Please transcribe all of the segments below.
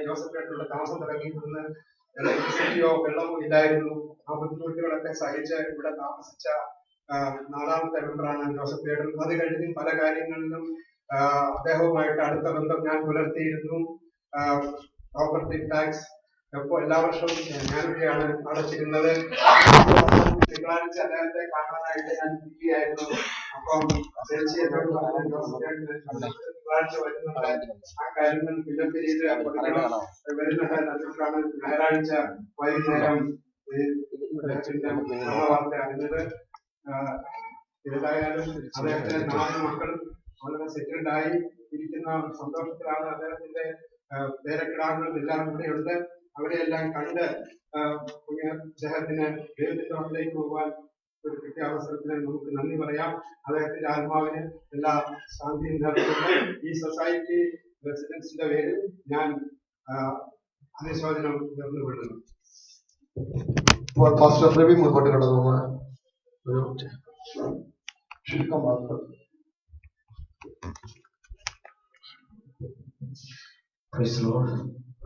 ജോസഫായിട്ടുള്ള താമസം തുടങ്ങിയിരുന്ന ഇലക്ട്രിസിറ്റിയോ വെള്ളമോ ഇല്ലായിരുന്നു. ആ ബുദ്ധിമുട്ടുകളൊക്കെ സഹിച്ച് ഇവിടെ താമസിച്ച 4ാമത്തെ മെമ്പറാണ് ജോസഫ് ഏട്ടൻ. അത് കഴിഞ്ഞ് പല കാര്യങ്ങളിലും അദ്ദേഹവുമായിട്ട് അടുത്ത ബന്ധം ഞാൻ പുലർത്തിയിരുന്നു. പ്രോപ്പർട്ടി ടാക്സ് അപ്പോൾ എല്ലാ വർഷവും ഞാനൊക്കെയാണ് അടച്ചിരുന്നത്. തിങ്കളാഴ്ച അദ്ദേഹത്തെ കാണാനായിട്ട് ഞാൻ ഇരിക്കുകയായിരുന്നു. അപ്പം തിങ്കളാഴ്ച വരുന്നുണ്ട്, ആ കാര്യങ്ങൾ ഫില്ലപ്പ് ചെയ്ത് വരുന്നുണ്ട്. അതുകൊണ്ടാണ് ഞായറാഴ്ച വൈകുന്നേരം വാർത്ത അറിഞ്ഞത്. ഏതായാലും അദ്ദേഹത്തിന്റെ 4 മക്കൾ വളരെ സെറ്റിൽഡ് ആയി ഇരിക്കുന്ന സന്തോഷത്തിലാണ്. അദ്ദേഹത്തിന്റെ പേരക്കിടാങ്ങളും എല്ലാം ഇവിടെയുണ്ട്. അവരെയെല്ലാം കണ്ട് അദ്ദേഹത്തിന് ദൈവത്തിന്റെ മക്കളിലേക്ക് പോകാൻ ഒരു കിട്ടിയ അവസരത്തിന് നമുക്ക് നന്ദി പറയാം. അദ്ദേഹത്തിന്റെ ആത്മാവിന് എല്ലാ ശാന്തിയും നൽകുന്നു. ഈ സൊസൈറ്റി റെസിഡൻസിന്റെ പേരിൽ ഞാൻ അനുശോചനം നേർന്നുകൊള്ളുന്നു. പാസ്റ്റർ രവി മുൻപോട്ട് കടന്നു ഒരു ചുരുക്കം മാത്രം.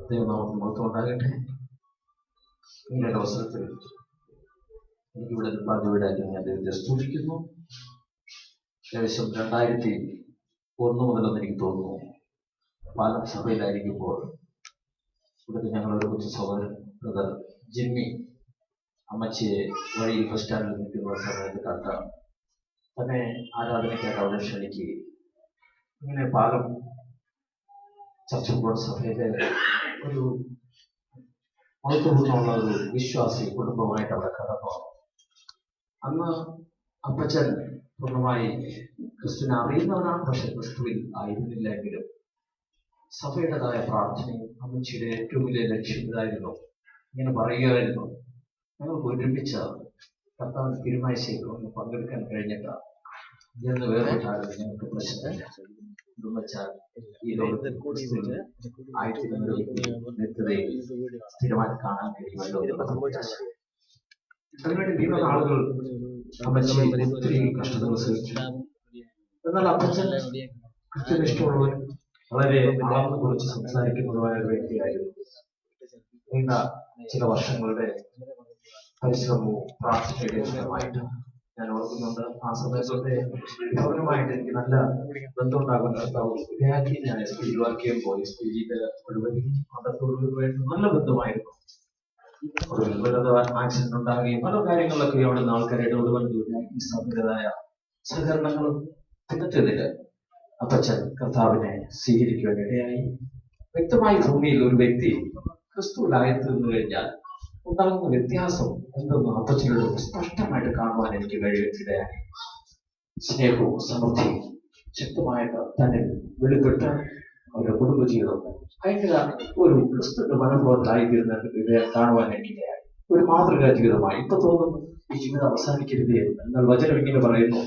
ദൈവനാമത്തിന് മഹത്വം ഉണ്ടാകട്ടെ. ഇങ്ങനെ അവസരത്തിൽ എനിക്കിവിടെ പതിവിടാൻ ഞാൻ ദൈവത്തെ സ്തുതിക്കുന്നു. ഏകദേശം 2001 മുതലെന്ന് എനിക്ക് തോന്നുന്നു പാലം സഭയിലായിരിക്കുമ്പോൾ ഇവിടുത്തെ ഞങ്ങളൊരു കൊച്ചു സഹോദരൻ ബ്രദർ ജിമ്മി അമ്മച്ചിയെ വഴിയിൽ ബസ് സ്റ്റാൻഡിൽ നിൽക്കുന്ന സമയത്ത് കണ്ട തന്നെ ആരാധനയ്ക്കായിട്ട് അവിടെ ക്ഷണിക്കുകയും ഇങ്ങനെ പാലം ചർച്ച് ബോർഡ് സഭയിലെ ഒരു മഹത്വപൂർണ്ണമുള്ള ഒരു വിശ്വാസി കുടുംബമായിട്ട് അവിടെ കടന്നു. അന്ന് അപ്പച്ചൻ പൂർണ്ണമായി ക്രിസ്തുവിനെ അറിയുന്നവരാണ്, പക്ഷെ ക്രിസ്തുവിൽ ആയിരുന്നില്ലെങ്കിലും സഭയുടേതായ പ്രാർത്ഥനയും അമ്മച്ചിയുടെ ഏറ്റവും വലിയ ലക്ഷ്യം ഇതായിരുന്നു. ഇങ്ങനെ പറയുകയായിരുന്നു, ഞങ്ങൾക്ക് ഒരുമിച്ച കർത്താവിന്റെ തിരുമാഴ്ചയിൽ ഒന്ന് പങ്കെടുക്കാൻ കഴിഞ്ഞിട്ട് എന്ന് വേർപെട്ടാലും ഞങ്ങൾക്ക് പ്രശ്നമില്ല. വെച്ചാൽ ഈ ലോകത്തിൽ സ്ഥിരമായി കാണാൻ കഴിയുമല്ലോ. അതിനുവേണ്ടി വിവിധ ആളുകൾ അമ്മച്ചി ഒത്തിരി കഷ്ടതകൾ സഹിച്ചു. എന്നാൽ അപ്പച്ചൻ കൃത്യനിഷ്ഠമുള്ളവൻ, വളരെ ആളെ കുറിച്ച് സംസാരിക്കുന്നതുമായ ഒരു വ്യക്തിയായിരുന്നു. നീണ്ട ചില വർഷങ്ങളുടെ പരിശ്രമവും പ്രാർത്ഥനയുടെയുമായിട്ട് ഞാൻ ഓർക്കുന്നുണ്ട്. ആ സമയത്തൊക്കെ ഭവനമായിട്ട് എനിക്ക് നല്ല ബന്ധമുണ്ടാകുന്ന ഞാൻ എസ് വർക്ക് ചെയ്യുമ്പോൾ നല്ല ബന്ധമായിരുന്നു. ആക്സിഡന്റ് ഉണ്ടാകുകയും പല കാര്യങ്ങളിലൊക്കെ അവിടെ നിന്ന് ആൾക്കാരെ ഇടപെടുവാൻ സാധ്യതയായ സഹകരണങ്ങളും തികച്ചതില് അപ്പച്ചൻ കർത്താവിനെ സ്വീകരിക്കുവാൻ ഇടയായി. വ്യക്തമായി ഭൂമിയിൽ ഒരു വ്യക്തി ക്രിസ്തുവിലായിത്തീർന്നു കഴിഞ്ഞാൽ ഉണ്ടാകുന്ന വ്യത്യാസം എന്തെന്ന് അപ്പച്ചനോട് സ്പഷ്ടമായിട്ട് കാണുവാൻ എനിക്ക് കഴിയുകയിടയായി. സ്നേഹവും സമൃദ്ധിയും ശക്തമായിട്ട് തന്നെ വെളിപ്പെട്ട് അവരുടെ കുടുംബജീവിതം ഭയങ്കര ഒരു ക്രിസ്തുവിന്റെ മനോഭാവത്തായിത്തീരുന്ന കാണുവാൻ എനിക്കിടയായി. ഒരു മാതൃകാ ജീവിതമായി. ഇപ്പൊ തോന്നുന്നു ഈ ജീവിതം അവസാനിക്കരുതേ, എന്നാൽ വചനം ഇങ്ങനെ പറയുന്നു,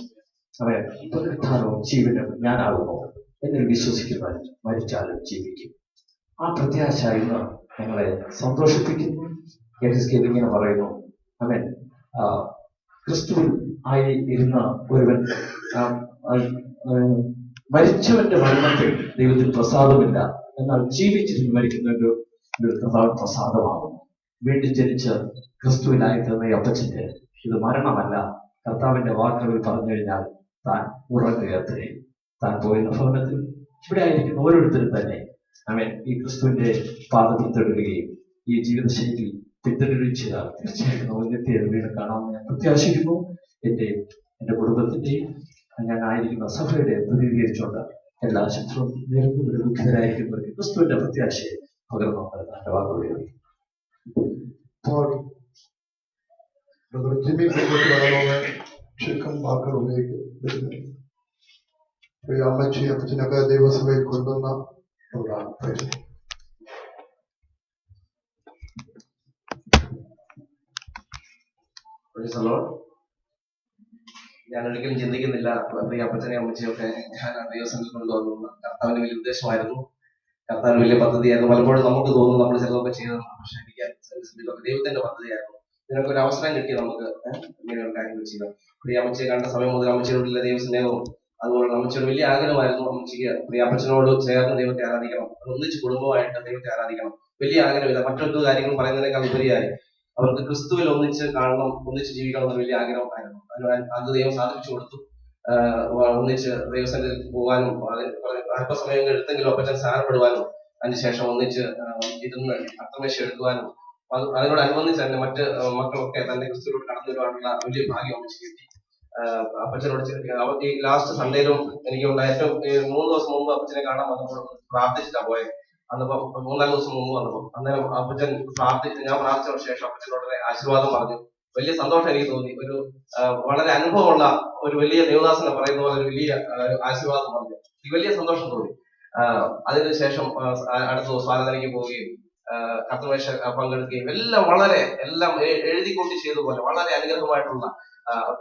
അവൻ പുനരുത്ഥാനവും ജീവനും ഞാനാകുന്നു എന്നിൽ വിശ്വസിക്കുന്നവൻ മരിച്ചാലും ജീവിക്കും. ആ പ്രത്യാശ ഇന്ന് ഞങ്ങളെ സന്തോഷിപ്പിക്കുന്നു. ഇങ്ങനെ പറയുന്നു, അവൻ ക്രിസ്തുവിൽ ആയി ഇരുന്ന ഒരുവൻ മരിച്ചവന്റെ മരണത്തിൽ ദൈവത്തിന് പ്രസാദമില്ല, എന്നാൽ ജീവിച്ചിരുന്ന് മരിക്കുന്നവന്റെ കർത്താവിന് പ്രസാദമാകും. വീണ്ടും ജനിച്ച് ക്രിസ്തുവിനായിത്തീർന്ന ഈ അപ്പച്ചന്റെ ഇത് മരണമല്ല. കർത്താവിന്റെ വാക്കുകളിൽ പറഞ്ഞു കഴിഞ്ഞാൽ താൻ ഉറങ്ങുകയത്രേ. താൻ പോയിരുന്ന ഭവനത്തിൽ ഇവിടെ ആയിരിക്കുന്ന ഓരോരുത്തരും തന്നെ അവൻ ഈ ക്രിസ്തുവിന്റെ പാദത്തിൽ തൊടുകയും ഈ ജീവിതശൈലി പിന്തുടരുകയും ചെയ്താൽ തീർച്ചയായിട്ടും ഔന്നത്യത്തെ വീട് കാണാമെന്ന് ഞാൻ പ്രത്യാശിക്കുന്നു. എന്റെ കുടുംബത്തിന്റെയും ഞാൻ ആയിരിക്കുന്ന സഭയുടെ പ്രതിനിധീകരിച്ചുകൊണ്ട് എല്ലാ ശത്രുവും ദുഃഖിതരായിരിക്കുന്നവർക്ക് ക്രിസ്തുവിന്റെ പ്രത്യാശയെ പകർന്നു എന്റെ വാക്കുകൾ ചുരുക്കം വാക്കുകൾ ഉപയോഗിക്കുന്നത് അമ്മച്ചി അപ്പച്ചനൊക്കെ ദൈവസഭയിൽ കൊണ്ടുവന്ന ഞാൻ ഒരിക്കലും ചിന്തിക്കുന്നില്ല അപ്പച്ചനെ അമ്മച്ചിയൊക്കെ ഞാൻ ദൈവസഭയിൽ കൊണ്ടുവന്നു. കർത്താവിന് വലിയ ഉദ്ദേശമായിരുന്നു, കർത്താവിന് വലിയ പദ്ധതിയായിരുന്നു. പലപ്പോഴും നമുക്ക് തോന്നുന്നു നമ്മൾ ചിലതൊക്കെ ചെയ്തതാണ്, പക്ഷെ എനിക്ക് ദൈവത്തിന്റെ പദ്ധതിയായിരുന്നു. ഇതിനൊക്കെ ഒരു അവസരം കിട്ടി നമുക്ക് ഇങ്ങനെയുള്ള കാര്യങ്ങൾ ചെയ്യാം. പ്രിയ അമ്മച്ചിയെ കണ്ട സമയം മുതൽ അമ്മച്ചിയോടുള്ള ദൈവസ്നേഹവും അതുപോലെ അമ്മച്ചിയുടെ വലിയ ആഗ്രഹമായിരുന്നു അമ്മച്ചിക്ക് പ്രിയാപ്പച്ചനോട് ചേർന്ന് ദൈവത്തെ ആരാധിക്കണം, അത് ഒന്നിച്ച് കുടുംബമായിട്ട് ദൈവത്തെ ആരാധിക്കണം. വലിയ ആഗ്രഹമില്ല, മറ്റൊരു കാര്യങ്ങൾ പറയുന്നതിനേക്കാൾ ഉപരിയായി അവർക്ക് ക്രിസ്തുവിൽ ഒന്നിച്ച് കാണണം, ഒന്നിച്ച് ജീവിക്കണം എന്ന വലിയ ആഗ്രഹമായിരുന്നു. അത് ദൈവം സാധിച്ചു കൊടുത്തു. ഒന്നിച്ച് ദൈവസന്നിധിയിൽ പോകാനും അല്പസമയം എടുത്തെങ്കിലും അപ്പച്ചൻ സ്ഥാനപ്പെടുവാനും അതിനുശേഷം ഒന്നിച്ച് ഇരുന്ന് അത്തമേശ എടുക്കുവാനും അതിനോടനുബന്ധിച്ച് തന്നെ മറ്റ് മക്കളൊക്കെ തന്റെ ക്രിസ്തുവിനോട് കടന്നു വരുവാനുള്ള വലിയ ഭാഗ്യം അമ്മച്ചിക്ക് കിട്ടി. അപ്പച്ചനോട് ഈ ലാസ്റ്റ് സൺഡേയിലും എനിക്കുണ്ടായ ഏറ്റവും 3 ദിവസം മുമ്പ് അപ്പച്ചനെ കാണാൻ വന്നപ്പോൾ പ്രാർത്ഥിച്ചിട്ടാ പോയത്. അന്നിപ്പം 3-4 ദിവസം മുമ്പ് വന്നപ്പോൾ അന്നേരം അപ്പച്ചൻ ഞാൻ പ്രാർത്ഥിച്ച ശേഷം അപ്പച്ചനോട് ആശീർവാദം പറഞ്ഞു. വലിയ സന്തോഷം എനിക്ക് തോന്നി. ഒരു വളരെ അനുഭവമുള്ള ഒരു വലിയ ദേവദാസനെ പറയുന്ന പോലെ ഒരു വലിയ ആശീർവാദം പറഞ്ഞു. എനിക്ക് വലിയ സന്തോഷം തോന്നി. അതിനുശേഷം അടുത്ത ദിവസം ആരാധനയ്ക്ക് പോവുകയും കർത്തമേശ പങ്കെടുക്കുകയും എല്ലാം എഴുതിക്കൂട്ടി ചെയ്ത പോലെ വളരെ അനുഗ്രഹമായിട്ടുള്ള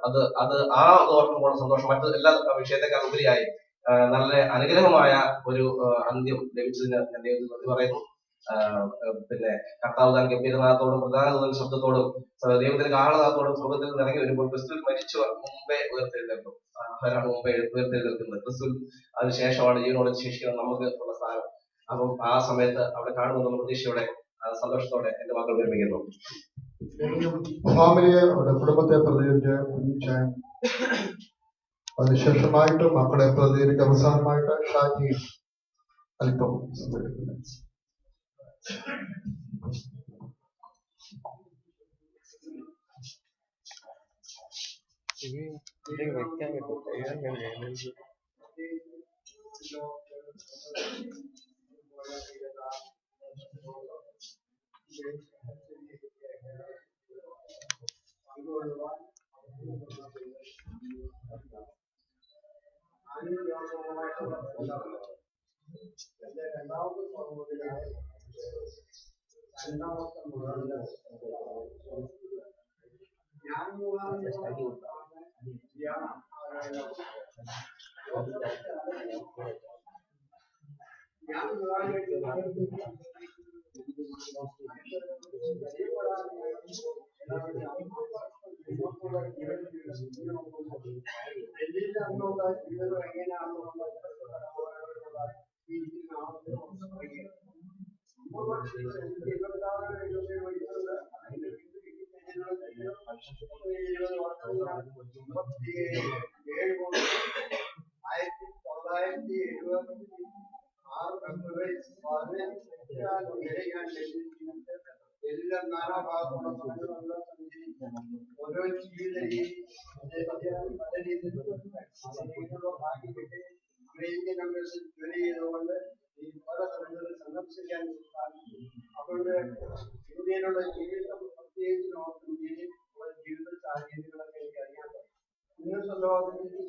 അത് ഓർക്കുമ്പോൾ സന്തോഷം. മറ്റു എല്ലാ വിഷയത്തെക്കാൾ ഉപരിയായി നല്ല അനുഗ്രഹമായ ഒരു അന്ത്യം ലഭിച്ചതിന് ഞാൻ ദൈവത്തിന് നന്ദി പറയുന്നു. പിന്നെ കർത്താവ് താൻ ഗംഭീരനാഥത്തോടും പ്രധാന ശബ്ദത്തോടും ദൈവത്തിന്റെ കാഹളനാഥത്തോടും സ്വർഗത്തിൽ ഇറങ്ങി വരുമ്പോൾ ക്രിസ്തുവിൽ മരിച്ചു മുമ്പേ ഉയർത്തെഴുന്നേൽക്കും. ആരാണ് മുമ്പേ ഉയർത്തെഴുന്നേൽക്കുന്നത്? ക്രിസ്തുവിൽ അതിനുശേഷമാണ് ജീവനോട് ശേഷിക്കണം നമുക്ക് ഉള്ള സ്ഥാനം. അപ്പം ആ സമയത്ത് അവിടെ കാണുമെന്നുള്ള പ്രതീക്ഷയോടെ സന്തോഷത്തോടെ എന്റെ വാക്കുകൾ വിരമിക്കുന്നു. ഫാമിലിയെ, അവരുടെ കുടുംബത്തെ പ്രതികരിച്ച് കുഞ്ഞിച്ചാൻ, അതിനുശേഷമായിട്ട് മക്കളെ പ്രതികരിച്ച് അവസാനമായിട്ട് ഷാജി അല്പം സംഭവിക്കുന്നു. എല്ലാം നാനാഭാഗത്തുള്ള ഓരോ ജീവിത അമേരിക്കൻ കമ്മ്യൂണിസ്റ്റ് ജോലി ചെയ്തുകൊണ്ട് ഈ പല സ്ഥലങ്ങളിൽ സന്ദർശിക്കാൻ അവരുടെ ഇന്ത്യയിലുള്ള ജീവിതം, പ്രത്യേകിച്ച് നോർത്ത് ഇന്ത്യയിൽ ജീവിത സാഹചര്യങ്ങളൊക്കെ എനിക്ക് അറിയാൻ പറ്റും. ഇന്നത്തെ ലോകത്തിൽ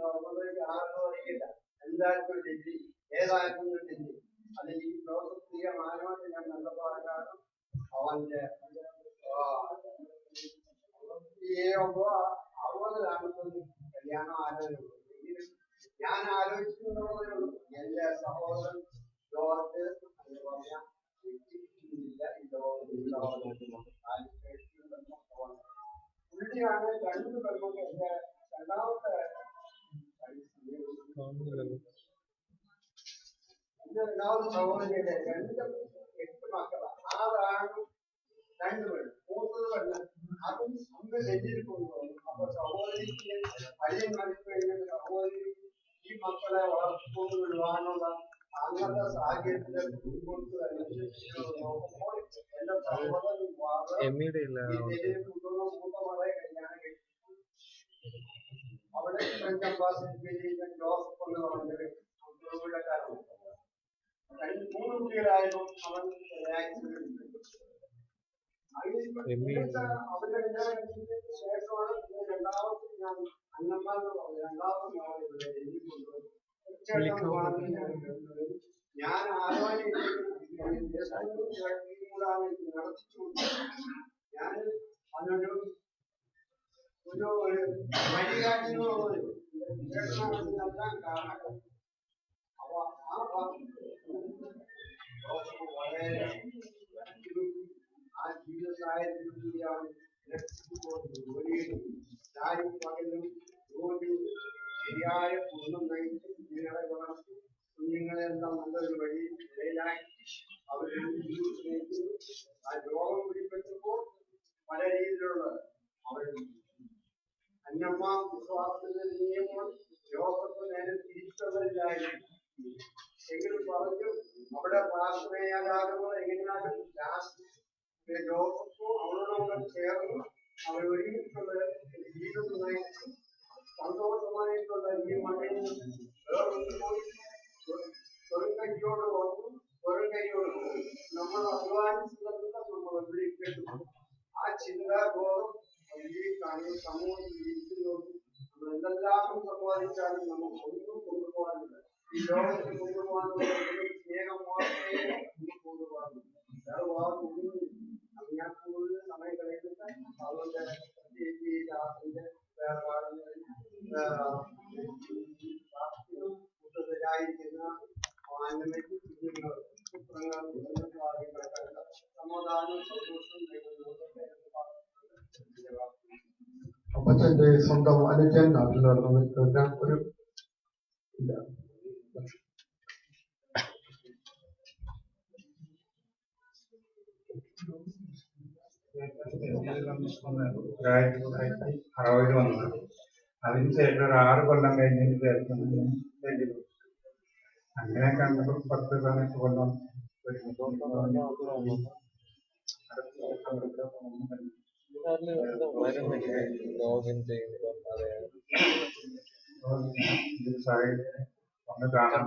ലോകത്തിലേക്ക് ആർക്കും അറിയില്ല. എന്തായിരുന്നു ഡൽഹി, ഏതായിരുന്നു ഡൽഹി. അത് ഈ ലോകപ്രിയ മാനവന്റെ ഞാൻ നല്ലതാണ് അവന്റെ അവധിലാണ് കല്യാണം ആലോചിക്കുന്നത്. ഞാൻ ആലോചിക്കുന്നതേ ഉള്ളൂ. എന്റെ സഹോദരൻ ജോർജ് എന്ന് പറഞ്ഞ പുള്ളിയാണ് 2 പെൺമക്കൾ. എന്റെ രണ്ടാമത്തെ സഹോദരിയുടെ 8 മക്കളാണ്. 6 ആണും 2 പെണ്ണും. മൂത്തത് പെണ്ണ്. അതും അന്ന് ഡൽഹിയിൽ കൊണ്ടുപോകും. അപ്പൊ സഹോദരിക്ക് പഴയ മനുഷ്യ സഹോദരി ഈ മക്കളെ വളർത്തിക്കൊണ്ട് വിടുവാനുള്ള അങ്ങനത്തെ സാഹചര്യത്തിലെ നോക്കുമ്പോൾ എന്റെ സഹോദരൻ ഡൽഹിയിൽ കൊണ്ടുവന്ന മൂത്ത മകളെ കല്യാണം കഴിച്ചു. അവിടെ ജോസഫ് എന്ന് പറഞ്ഞത് വീടക്കാരാണ്. 3 കുട്ടികളായിരുന്നു. അവൻ ആക്സിഡന്റ് അവരുടെ കല്യാണം കഴിഞ്ഞതിന് ശേഷമാണ് രണ്ടാമത് ഞാൻ അന്നമ്മാന്ന് പറഞ്ഞു രണ്ടാമത് മോളെ ഇവിടെ ഡൽഹി കൊണ്ടുപോയി. ഞാൻ ആലോചിക്കൂടാണ് നടത്തിച്ചുകൊണ്ട് ഞാൻ അതിനൊരു വഴികാട്ടികളുള്ളത് നടത്താൻ കാരണം. അപ്പൊ വളരെ ആ ജീവിത സാഹചര്യത്തിലൂടെയാണ് പകലും ജോലി ശരിയായ കുടുംബം നയിച്ച് കുഞ്ഞുങ്ങളെ വളർത്തി കുഞ്ഞുങ്ങളെല്ലാം നല്ലൊരു വഴി നിലയിലാക്കി അവരുടെ ജീവിതത്തിലേക്ക് ആ രോഗം പിടിപെട്ടപ്പോൾ പല രീതിയിലുള്ള അവർ അന്നമ്മ വിശ്വാസത്തിന്റെ നിയമം രോഗത്തിന് നേരെ തിരിച്ചവരില്ലായിരുന്നു. എങ്കിലും പറഞ്ഞു അവിടെ പ്രാർത്ഥനയാകാറുകൾ എങ്ങനെയാണ് രോഗത്തോ അവരോടൊപ്പം ചേർന്ന് അവർ ഒരുമിച്ചുള്ള ജീവിതം നയിച്ച് സന്തോഷമായിട്ടുള്ള ഈ മണ്ണിൽ വേറൊന്നും പോയി വെറുങ്കൈയോട് വന്നു വെറുങ്കൈയോട് പോയി. നമ്മൾ അധ്വാനിച്ചതെല്ലാം നമ്മൾ കേട്ടു. ആ ചിന്താബോധം ഈ സമൂഹത്തിൽ ഇരിക്കുന്നവർക്ക് നമ്മൾ എന്തെല്ലാം സമ്പാദിച്ചാലും നമുക്ക് ഒന്നും കൊണ്ടുപോകാനില്ല. ഈ ലോകത്തിൽ കൊണ്ടുപോകാനുള്ള സ്നേഹം മാത്രമേ നമുക്ക് കൊണ്ടുപോകാറുള്ളൂ. വേറെ ഒന്നും ഞാൻ കൂടുതൽ സമയം കളയുന്നില്ല. അതുകൊണ്ട് പ്രത്യേകിച്ച് ഈ രാത്രിയിലെ കൂട്ടത്തിലായിരിക്കുന്ന മാന്യമയ്ക്ക് കുഞ്ഞുങ്ങൾ സമാധാനം സന്തോഷം അപ്പച്ചന്റെ സ്വന്തം അനുജൻ നാട്ടിൽ നടന്നത് ഒരു ഇല്ല. അറുപതിൽ വന്നത്. അതിനുശേഷം ഒരു 6 കൊല്ലം കഴിഞ്ഞതിന് ശേഷം അങ്ങനെ കണ്ടപ്പോൾ 10-15 കൊല്ലം ഒന്ന് കാണാൻ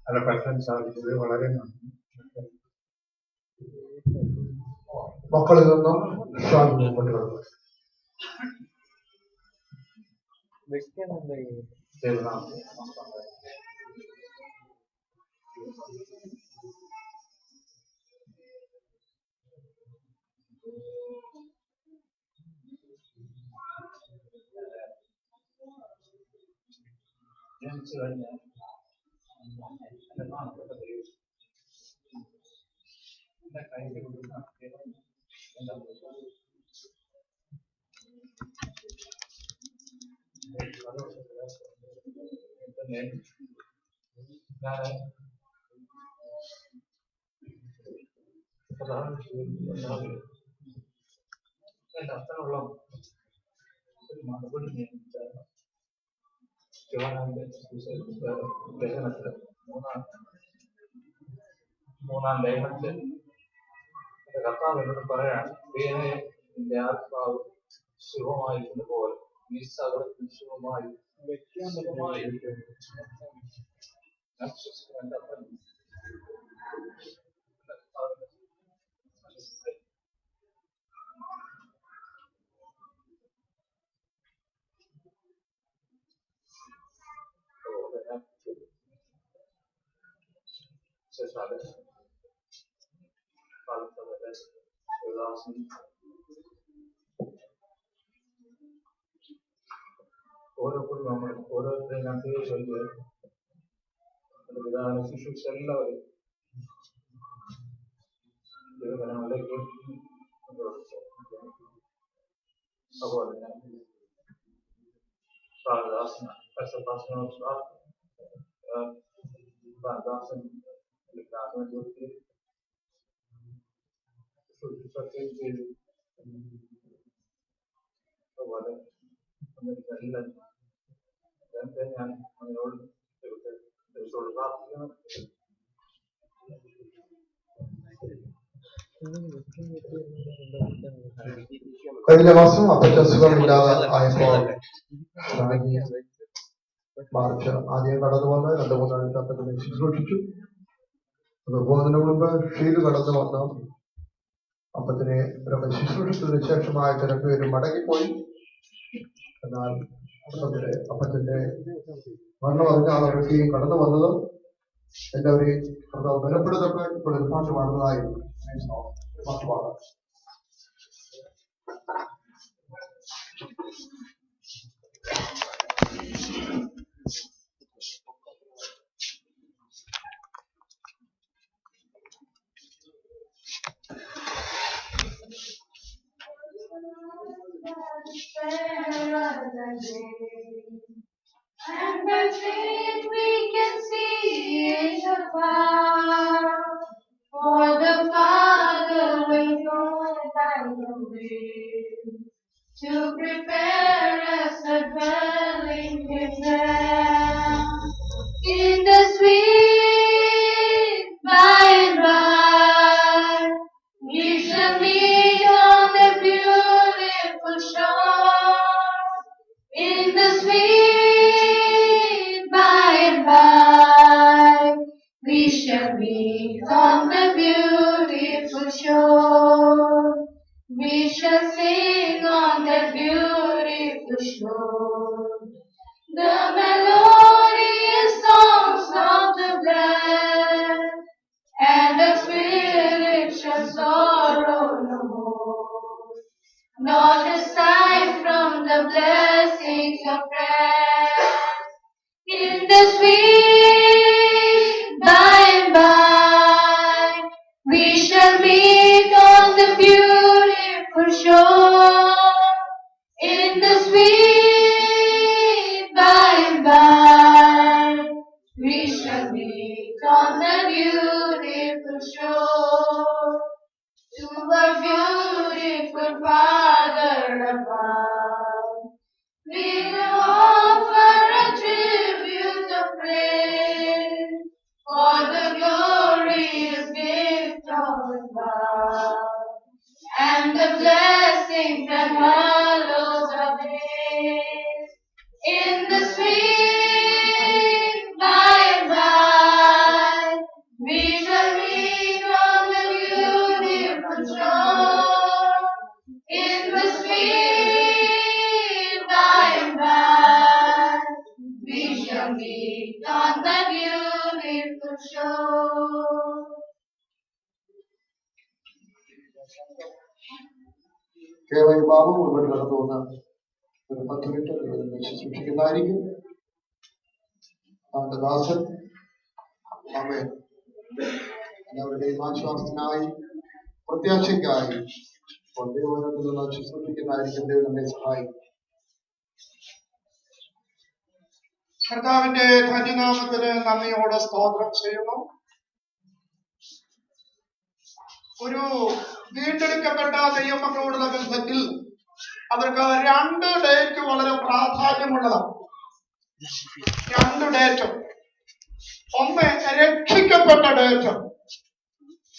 അല്ല പറ്റാൻ സാധിച്ചത് വളരെ നന്ദി. മക്കളിൽ നിന്നും സ്വാഗതം കൊണ്ടുവരുന്നു. ജനിച്ചു കഴിഞ്ഞാൽ അർത്ഥമുള്ള ഒരു മറുപടി ലേഖനത്തില് മൂന്നാം ലേഖനത്തിൽ കർത്താവ് എന്നോട് പറയാണ്, വീണയെ നിന്റെ ആത്മാവ് ശുഭമായിരിക്കുന്ന പോലെ നീ സകലത്തിൽ ശുഭമായി ഓരോരുത്തരും നമ്മൾ ഓരോരുത്തരെയും ഞാൻ പേര് ചൊല്ലുകയായിരുന്നു. പിതാവിനെ ശുശ്രൂഷ എല്ലാവരും ദൈവജനങ്ങളിലേക്ക് അതുപോലെ ഞാൻ ദാസൻ ചെയ്തു. അതുപോലെ ഞാൻ അതിനോട് ദൈവത്തോട് പ്രാർത്ഥിക്കുന്നു. കഴിഞ്ഞ മാസം അപ്പച്ച സുഖമില്ലാതെ ആയപ്പോൾ മാർച്ച് ആദ്യം കടന്നു വന്ന് 2-3 ആഴ്ച അപ്പച്ചനെ ശുശ്രൂഷിച്ചു. അതുപോലതിനു മുൻപ് ഷീല് കടന്നു വന്നു അപ്പച്ചനെ ശുശ്രൂഷിച്ചതിന് ശേഷമായ ചില പേര് മടങ്ങിപ്പോയി. എന്നാൽ അപ്പച്ചന്റെ മരണം അറിഞ്ഞാൽ അവരൊക്കെയും കടന്നു വന്നതും എല്ലാവരെയും കർത്താവ് ബലപ്പെടുത്തപ്പോൾ ഇപ്പോൾ ഒരു പാട്ട് പാടുന്നതായിരുന്നു. പാട്ട് പാടാം. everything we can see is afar. For the Father will go by the way to prepare us a dwelling with them. In the sweet by and by, we shall meet on the beautiful shore. In the sweet by and by, we shall meet on the beautiful shore. We shall sing on the beautiful shore the melodious songs of the blessed, and the spirit shall sorrow no more, not aside from the blessings of rest. In the sweet by and by, we shall meet on the beautiful shore. In the sweet by and by, we shall meet on the beautiful shore. To our beautiful Father above, we will offer a tribute of praise for the glorious gift of love and the blessings and hallows of His. In the sweet by and by, we shall meet on the beautiful shore. In the sweet by and by, we shall meet on the beautiful shore. Kewal Babu മുന്നോട്ട് കടന്നു വന്ന ഒരു 10 minute ദൈവത്തെ ശുശ്രൂഷിക്കുന്നതായിരിക്കും. അവന്റെ ദാസൻ അവൻ എല്ലാവരുടെയും ആശ്വാസത്തിനായി പ്രത്യാശയ്ക്കായി ദൈവത്തിലുള്ള ശുശ്രൂഷിക്കുന്നതായിരിക്കും. ദൈവം നമ്മെ സഹായിക്കും. കർത്താവിന്റെ ധന്യനാമത്തിന് നന്ദിയോടെ സ്തോത്രം ചെയ്യുന്നു. ഒരു വീണ്ടെടുക്കപ്പെട്ട ദൈവമക്കളോടുള്ള ബന്ധത്തിൽ അവർക്ക് 2 ഡേറ്റ് വളരെ പ്രാധാന്യമുള്ളതാണ്. 2 ഡേറ്റ്. ഒന്ന് രക്ഷിക്കപ്പെട്ട ഡേറ്റ്,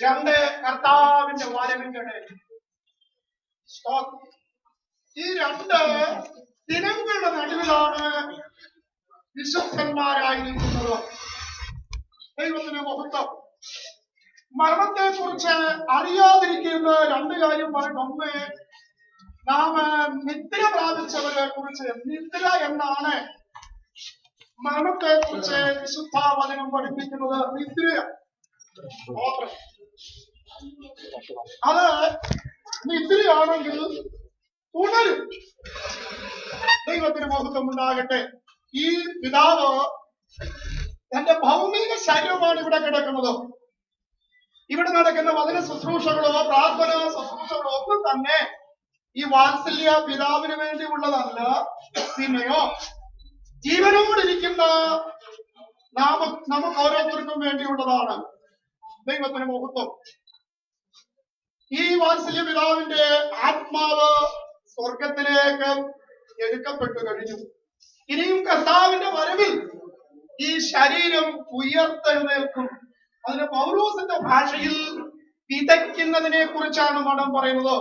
2 കർത്താവിന്റെ വരവിന്റെ ഡേറ്റ്. ഈ 2 ദിനങ്ങളുടെ നടുവിലാണ് വിശുദ്ധന്മാരായിരിക്കുന്നത്. ദൈവത്തിന് മഹത്വം. മരണത്തെ കുറിച്ച് അറിയാതിരിക്കുന്ന 2 കാര്യം പറഞ്ഞു. ഒന്ന്, നാം നിദ്ര പ്രാപിച്ചവരെ കുറിച്ച്. നിദ്ര എന്നാണ് മരണത്തെ കുറിച്ച് വിശുദ്ധ വചനം പഠിപ്പിക്കുന്നത്. നിദ്ര അത് നിദ്രയാണെങ്കിൽ ഉണരും. ദൈവത്തിന് മഹത്വം ഉണ്ടാകട്ടെ. ഈ പിതാവ് തന്റെ ഭൗമിക ശരീരമാണ് ഇവിടെ കിടക്കുന്നത്. ഇവിടെ നടക്കുന്ന വചന ശുശ്രൂഷകളോ പ്രാർത്ഥന ശുശ്രൂഷകളോ ഒന്നും തന്നെ ഈ വാത്സല്യ പിതാവിന് വേണ്ടി ഉള്ളതല്ല. പിന്നെയോ ജീവനോടിരിക്കുന്ന നമുക്ക് ഓരോരുത്തർക്കും വേണ്ടിയുള്ളതാണ്. ദൈവത്തിന് മഹത്വം. ഈ വാത്സല്യ പിതാവിന്റെ ആത്മാവ് സ്വർഗത്തിലേക്ക് എടുക്കപ്പെട്ടു കഴിഞ്ഞു. ഇനിയും കർത്താവിന്റെ വരവിൽ ഈ ശരീരം ഉയർത്തെഴുന്നേൽക്കും. അതിന് പൗലോസിന്റെ ഭാഷയിൽ വിതയ്ക്കുന്നതിനെ കുറിച്ചാണ് മഠം പറയുന്നത്.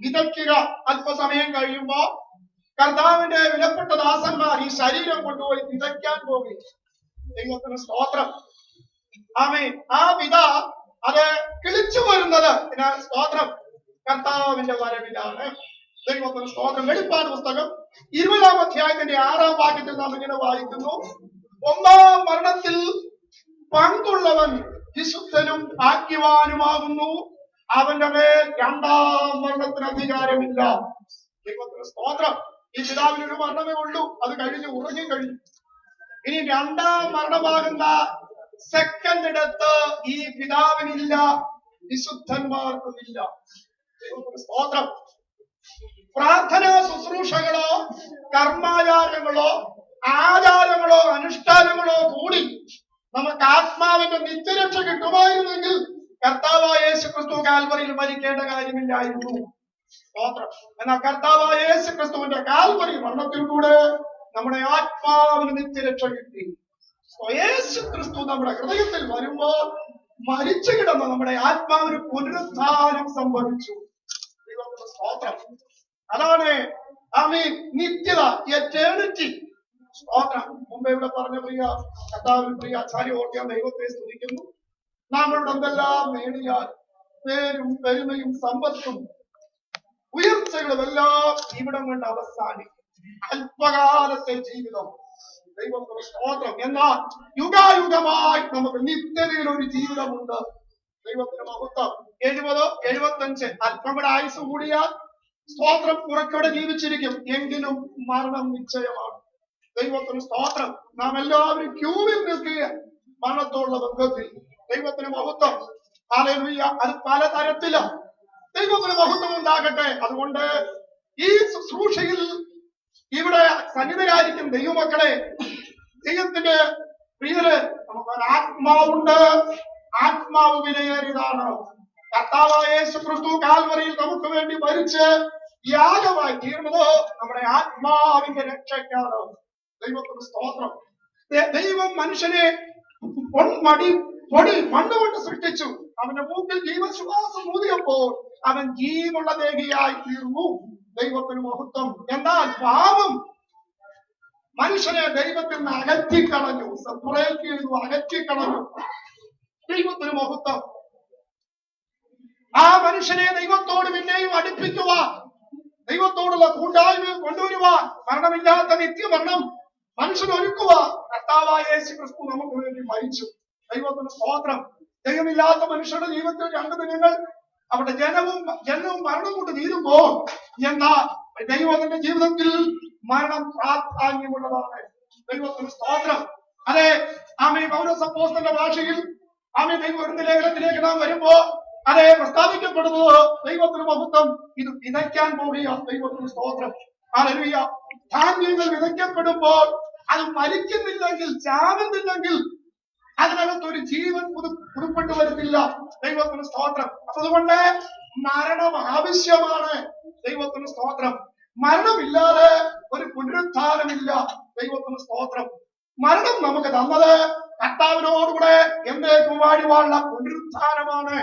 വിതയ്ക്കുക. അല്പസമയം കഴിയുമ്പോ കർത്താവിന്റെ വിലപ്പെട്ട ദാസന്മാർ ഈ ശരീരം കൊണ്ടുപോയി വിതയ്ക്കാൻ പോകും. ദൈവത്തിന് സ്തോത്രം. ആമേൻ. ആ വിത അത് കിളിച്ചു വരുന്നത് സ്തോത്രം കർത്താവിന്റെ വരവിലാണ്. ദൈവത്തിന് സ്തോത്രം. വെളിപ്പാട് പുസ്തകം 20-ാം അധ്യായത്തിന്റെ 6-ാം വാക്യത്തിൽ നാം ഇങ്ങനെ വായിക്കുന്നു: 1-ാം മരണത്തിൽ പങ്കുള്ളവൻ വിശുദ്ധനും ഭാഗ്യവാനുമാകുന്നു. അവന്റെ മേൽ 2-ാം മരണത്തിന് അധികാരമില്ല. ദൈവത്തിന് സ്തോത്രം. ഈ പിതാവിനൊരു മരണമേ ഉള്ളൂ. അത് കഴിഞ്ഞ് ഉറങ്ങിക്കഴിഞ്ഞു. ഇനി 2-ാം മരണമാകുന്ന സെക്കൻഡ് ഡെത്ത് ഈ പിതാവിനില്ല, വിശുദ്ധന്മാർക്കുമില്ല. ദൈവത്തിന് സ്തോത്രം. പ്രാർത്ഥനാ ശുശ്രൂഷകളോ കർമാചാരങ്ങളോ ആചാരങ്ങളോ അനുഷ്ഠാനങ്ങളോ കൂടി നമുക്ക് ആത്മാവിന്റെ നിത്യരക്ഷ കിട്ടുമായിരുന്നെങ്കിൽ കർത്താവായ യേശു ക്രിസ്തു കാൽവറിയിൽ മരിക്കേണ്ട കാര്യമില്ലായിരുന്നു. സ്തോത്രം. എന്നാൽ കർത്താവായ യേശു ക്രിസ്തുവിന്റെ കാൽവറി മരണത്തിലൂടെ നമ്മുടെ ആത്മാവിന് നിത്യരക്ഷ കിട്ടി. യേശു ക്രിസ്തു നമ്മുടെ ഹൃദയത്തിൽ വരുമ്പോൾ മരിച്ചു കിടന്ന നമ്മുടെ ആത്മാവിന് പുനരുദ്ധാനം സംഭവിച്ചു. ദൈവത്തിന്റെ സ്തോത്രം. അതാണ് നിത്യത, എറ്റേണിറ്റി. സ്തോത്രം. മുമ്പേ ഇവിടെ പറഞ്ഞ പ്രിയ കർത്താവിൽ പ്രിയ ആചാര്യ ഓർക്കാൻ ദൈവത്തെ സ്തുതിക്കുന്നു. നമ്മളുടെ എന്തെല്ലാം നേടിയാൽ പേരും പെരുമയും സമ്പത്തും ഉയർച്ചകളും എല്ലാം ഇവിടം കൊണ്ട് അവസാനിക്കും. അല്പകാലത്തെ ജീവിതം. ദൈവത്തിന്റെ സ്തോത്രം. എന്നാൽ യുഗായുഗമായി നമുക്ക് നിത്യതയിൽ ഒരു ജീവിതമുണ്ട്. ദൈവത്തിന്റെ മഹത്വം. 70, 75 അല്പം കൂടെ ആയുസ് കൂടിയാൽ സ്തോത്രം കുറച്ചുകൂടെ ജീവിച്ചിരിക്കും. എങ്കിലും മരണം നിശ്ചയമാണ്. ദൈവത്തിന് സ്തോത്രം. നാം എല്ലാവരും ക്യൂവിൽ നിൽക്കുക മരണത്തോടുള്ള ബന്ധത്തിൽ. ദൈവത്തിന് മഹത്വം. ഹല്ലേലൂയ. അത് പലതരത്തില് ദൈവത്തിന് മഹത്വം ഉണ്ടാകട്ടെ. അതുകൊണ്ട് ഈ ശുശ്രൂഷയിൽ ഇവിടെ സന്നിധരായിരിക്കും ദൈവമക്കളെ, ദൈവത്തിന്റെ പ്രിയര്, നമുക്കൊരു ആത്മാവുണ്ട്. ആത്മാവ് വിലയേറിയതാണ്. കർത്താവായ യേശു ക്രിസ്തു കാൽവറിയിൽ നമുക്ക് വേണ്ടി മരിച്ച് യാഗമായി തീർന്നത് നമ്മുടെ ആത്മാവിന്റെ രക്ഷയ്ക്കാണ്. ദൈവത്തിന് സ്തോത്രം. ദൈവം മനുഷ്യനെ മണ്ണ് കൊണ്ട് സൃഷ്ടിച്ചു. അവന്റെ മൂക്കിൽ ജീവശ്വാസം ഊതിയപ്പോൾ അവൻ ജീവനുള്ള ദേഹിയായി തീർന്നു. ദൈവത്തിന് മഹത്വം. എന്നാൽ പാപം മനുഷ്യനെ ദൈവത്തിൽ നിന്ന് അകറ്റിക്കളഞ്ഞു. സെപ്പറേറ്റ് ചെയ്തു, അകറ്റിക്കളഞ്ഞു. ദൈവത്തിന് മഹത്വം. ആ മനുഷ്യനെ ദൈവത്തോട് പിന്നെയും അടുപ്പിക്കുവാൻ, ദൈവത്തോടുള്ള കൂട്ടായ്മ കൊണ്ടുവരുവാൻ, മരണമില്ലാത്ത നിത്യമരണം മനുഷ്യൻ ഒരുക്കുവാൻ കർത്താവായ യേശു ക്രിസ്തു നമുക്ക് വേണ്ടി മരിച്ചു. ദൈവത്തിന് സ്തോത്രം. ദൈവമില്ലാത്ത മനുഷ്യരുടെ ജീവിതത്തിൽ 2 ദിനങ്ങൾ അവരുടെ ജനനവും മരണവും കൊണ്ട് തീരുമ്പോൾ, എന്നാൽ ദൈവത്തിന്റെ ജീവിതത്തിൽ മരണം പ്രാധാന്യമുള്ളതാണ്. ദൈവത്തിന് സ്തോത്രം. അതെ, പൗരസപ്പോസ്തലന്റെ ഭാഷയിൽ ദൈവത്തിന്റെ ലേഖനത്തിലേക്ക് നാം വരുമ്പോൾ അതെ പ്രസ്താവിക്കപ്പെടുന്നത് ദൈവത്തിന് മഹത്വം. ഇത് വിതയ്ക്കാൻ പോവുകയാണ്. ദൈവത്തിന് സ്തോത്രം. ഹല്ലേലൂയ. ധാന്യങ്ങൾ വിതയ്ക്കപ്പെടുമ്പോൾ അത് മരിക്കുന്നില്ലെങ്കിൽ, ചാവുന്നില്ലെങ്കിൽ അതിനകത്തൊരു ജീവൻ പുതുപ്പെട്ടു വരുന്നില്ല. ദൈവത്തിന് സ്തോത്രം. അതുകൊണ്ട് മരണം ആവശ്യമാണ്. ദൈവത്തിന് സ്തോത്രം. മരണമില്ലാതെ ഒരു പുനരുദ്ധാനമില്ല. ദൈവത്തിന് സ്തോത്രം. മരണം നമുക്ക് തന്നത് കർത്താവിനോടുകൂടെ എന്നേക്കും വാഴുവാനുള്ള പുനരുദ്ധാനമാണ്.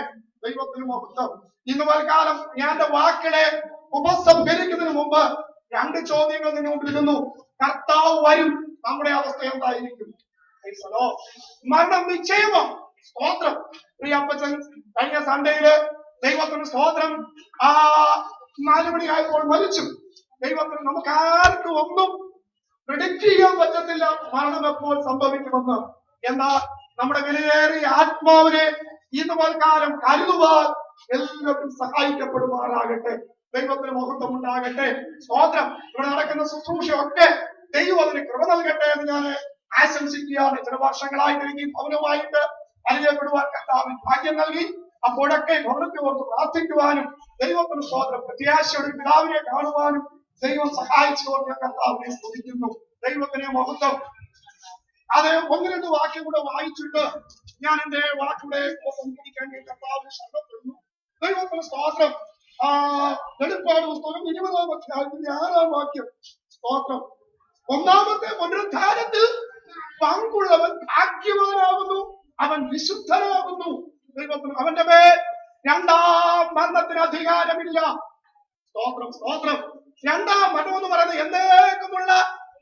ദൈവത്തിന് മഹത്വം. ഇന്ന് പൽക്കാലം ഞാൻ എന്റെ വാക്കുകളെ ഉപസംഹരിക്കുന്നതിന് മുമ്പ് 2 ചോദ്യങ്ങൾ നിന്റെ മുമ്പിലിരുന്നു. കർത്താവ് വരും, നമ്മുടെ അവസ്ഥ എന്തായിരിക്കും? മരണം നിശ്ചയമോ? സ്തോത്രം. പ്രിയ അപ്പച്ചൻ കഴിഞ്ഞ സൺഡേയില് ദൈവത്തിന് സ്തോത്രം 4 മണിയായപ്പോൾ മരിച്ചു. ദൈവത്തിന് നമുക്ക് ആർക്കും ഒന്നും പ്രെഡിക്റ്റ് ചെയ്യാൻ പറ്റത്തില്ല മരണം എപ്പോൾ സംഭവിക്കുമെന്ന്. എന്നാൽ നമ്മുടെ വിലയേറിയ ആത്മാവിനെ ഇന്ന് പൽക്കാലം കരുതുവാൻ എല്ലാവരും സഹായിക്കപ്പെടുമാറാകട്ടെ. ദൈവത്തിന് മഹത്വം ഉണ്ടാകട്ടെ. സ്തോത്രം. ഇവിടെ നടക്കുന്ന ശുശ്രൂഷയൊക്കെ ദൈവം അതിന് കൃപ നൽകട്ടെ എന്ന് ഞാൻ ആശംസിക്കുകയാണ്. ചില വർഷങ്ങളായിട്ട് എനിക്ക് ഭവനമായിട്ട് അറിയപ്പെടുവാൻ കർത്താവിന് ഭാഗ്യം നൽകി. അപ്പോഴൊക്കെ ഭവനത്തെ ഓർത്ത് പ്രാർത്ഥിക്കുവാനും ദൈവത്തിന് സ്തോത്രം പ്രത്യാശയുടെ പിതാവിനെ കാണുവാനും ദൈവം സഹായിച്ചുകൊണ്ട് ഞാൻ കർത്താവിനെ സ്തുതിക്കുന്നു. ദൈവത്തിന് മഹത്വം. അത് 1-2 വാക്യം കൂടെ വായിച്ചിട്ട് ഞാൻ എന്റെ വാക്കുകളെ സംസാരിക്കാൻ കർത്താവിനെ ശ്രദ്ധപ്പെടുന്നു. ദൈവത്തിന് സ്തോത്രം. വെളിപ്പാട് പുസ്തകം 20-ാം അധ്യായത്തിന്റെ 6-ാം വാക്യം. സ്തോത്രം. 1-ാമത്തെ പുനരുദ്ധാനത്തിൽ പങ്കുള്ളവൻ ഭാഗ്യവാനാകുന്നു, അവൻ വിശുദ്ധനാകുന്നു. ദൈവത്തിന് അവന്റെ മേൽ 2ാം മരണത്തിന് അധികാരമില്ല. സ്തോത്രം. സ്തോത്രം. 2ാം മരണം എന്ന് പറയുന്നത് എന്നേക്കുമുള്ള